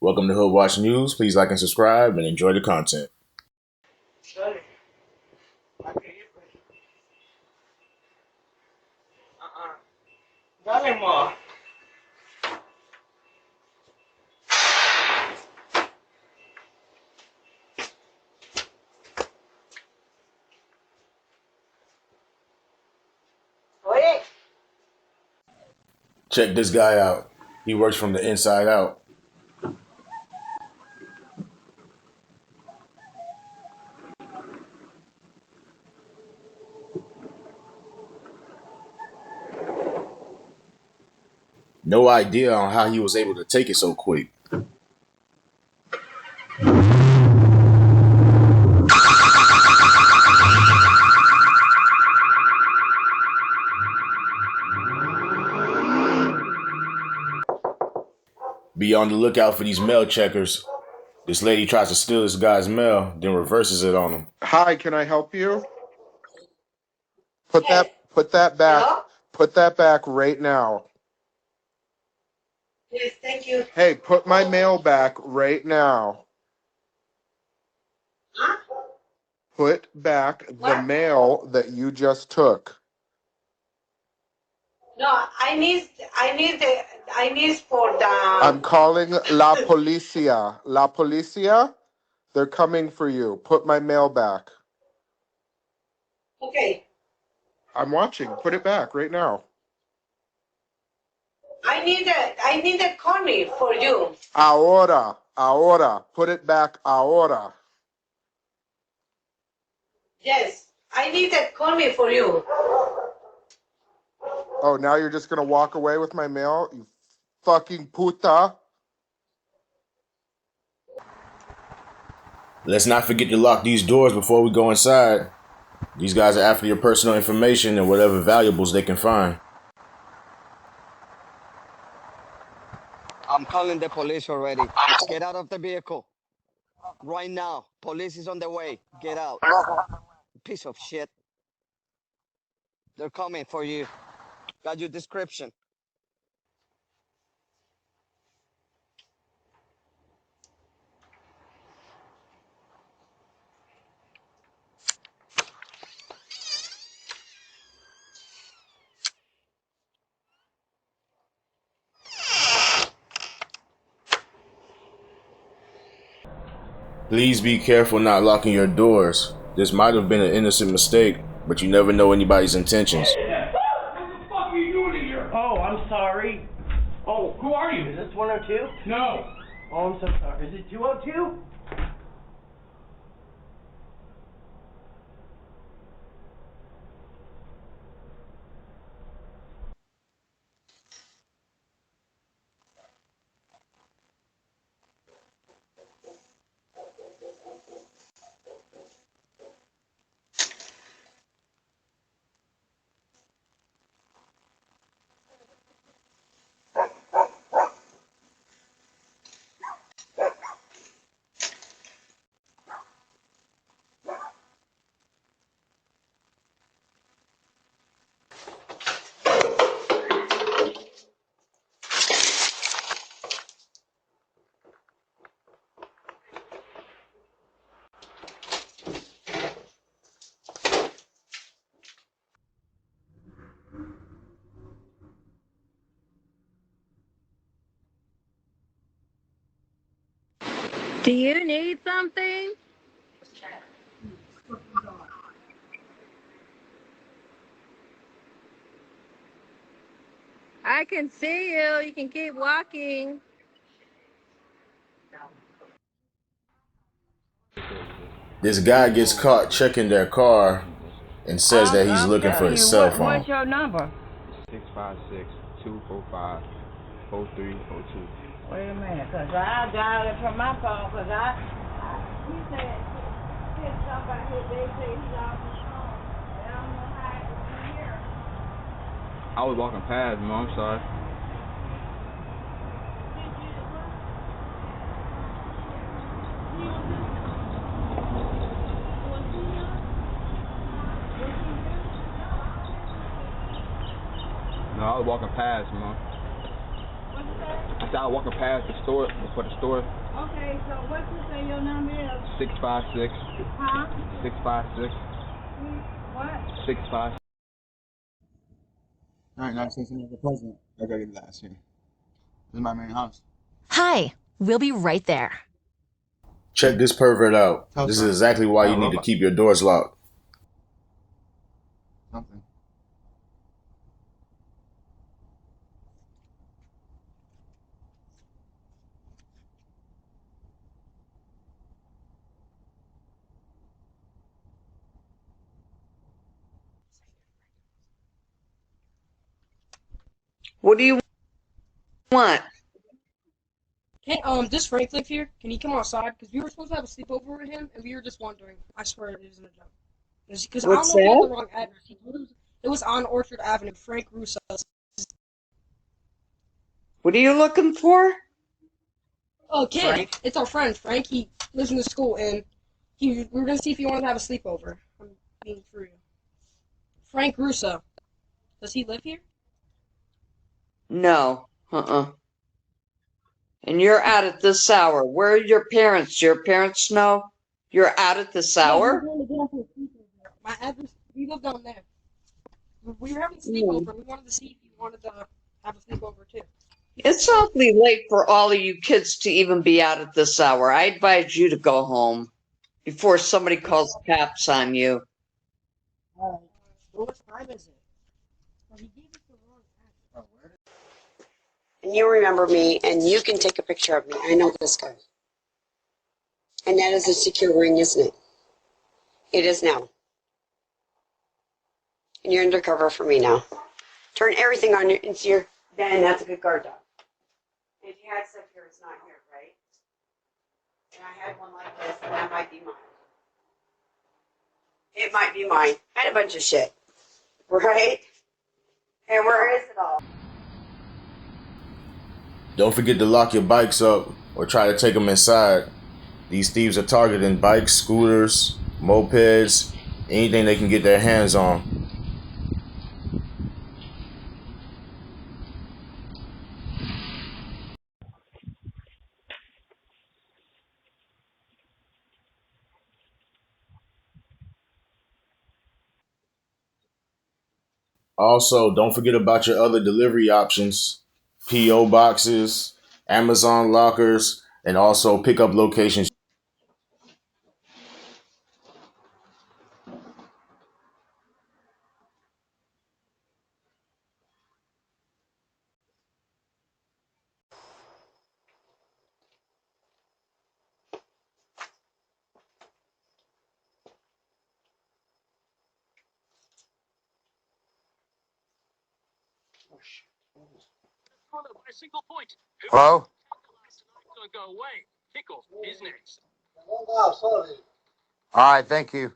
Welcome to Hood Watch News. Please like and subscribe and enjoy the content. Sorry. Dale more. Oye. Check this guy out. He works from the inside out. No idea on how he was able to take it so quick. Be on the lookout for these mail checkers. This lady tries to steal this guy's mail, then reverses it on him. Hi, can I help you? Put Yes. that back. Hello? Put that back right now. Yes, thank you. Hey, put my mail back right now. Huh? Put back the What? mail that you just took. No, I need for the. I'm calling La Policia. La Policia? They're coming for you. Put my mail back. Okay. I'm watching. Put it back right now. I need a corny for you. Ahora. Put it back ahora. Yes, I need a corny for you. Oh, now you're just going to walk away with my mail? You fucking puta. Let's not forget to lock these doors before we go inside. These guys are after your personal information and whatever valuables they can find. I'm calling the police already. Get out of the vehicle. Right now. Police is on the way. Get out. Piece of shit. They're coming for you. Got your description. Please be careful not locking your doors. This might have been an innocent mistake, but you never know anybody's intentions. What the fuck are you doing in here? Oh, I'm sorry. Oh, who are Is you? this 102? No. Oh, I'm so sorry. Is it 202? Do you need something? I can see you. You can keep walking. This guy gets caught checking their car and says that he's looking for his cell phone. What's your number? 656-245-4302. Wait a minute, because I dialed it from my phone, because he said, somebody, they say he's off his phone. I don't know how it was here. I was walking past, Mom. I'm sorry. No, I was walking past, Mom. What's that? I So I was walking past the store, before the store. Okay, so what you say your number is? 656. Huh? 656. What? 656. Alright, now say something for the president. I gotta get the last here. This is my main house. Hi, we'll be right there. Check this pervert out. Tell This is son. exactly why you need to keep your doors locked. Something. What do you want? Hey, this Frank live here. Can he come outside? Because we were supposed to have a sleepover with him, and we were just wondering. I swear it isn't a joke. Because I don't What's know if he had the that? wrong address. It was on Orchard Avenue, Frank Russo. What are you looking for? Oh, kid, Frank? it's our friend Frank. He lives in the school, and we were gonna see if he wanted to have a sleepover. I'm being for real. Frank Russo. Does he live here? No. And you're out at this hour. Where are your parents? Your parents know you're out at this Yeah, we were hour? going to get us a sleepover. My address, we live down there. We were having a Hmm. sleepover. We wanted to see if you wanted to have a sleepover too. It's awfully late for all of you kids to even be out at this hour. I advise you to go home before somebody calls the cops on you. Well, what time is it? Well, he gave us the wrong address. And you remember me, and you can take a picture of me. I know this guy. And that is a secure ring, isn't it? It is now. And you're undercover for me now. Turn everything on into your. Then that's a good guard dog. If you had stuff here, it's not here, right? And I had one like this, and that might be mine. It might be mine. I had a bunch of shit. Right? And where is it all? Don't forget to lock your bikes up or try to take them inside. These thieves are targeting bikes, scooters, mopeds, anything they can get their hands on. Also, don't forget about your other delivery options, PO boxes, Amazon lockers, and also pickup locations. Hello? All right, thank you.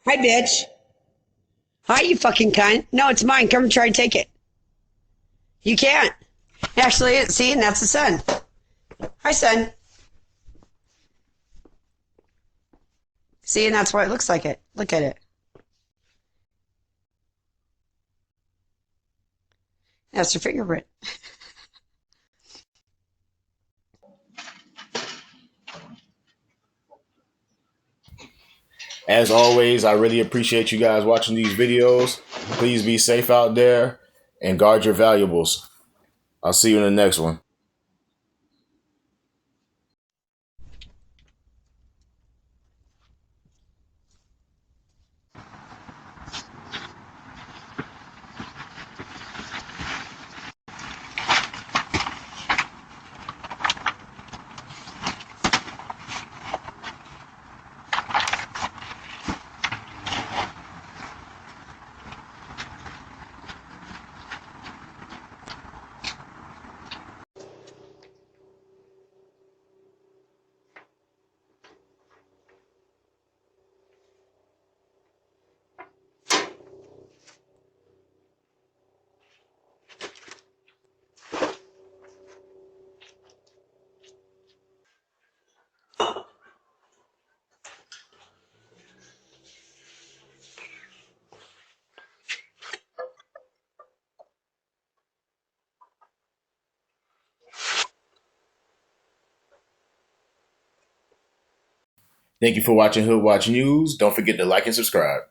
Hi, bitch. Hi, you fucking cunt. No, it's mine. Come and try to take it. You can't. Actually, see, and that's the sun. Hi, son. See, and that's why it looks like it. Look at it. That's your fingerprint. As always, I really appreciate you guys watching these videos. Please be safe out there and guard your valuables. I'll see you in the next one. Thank you for watching Hood Watch News. Don't forget to like and subscribe.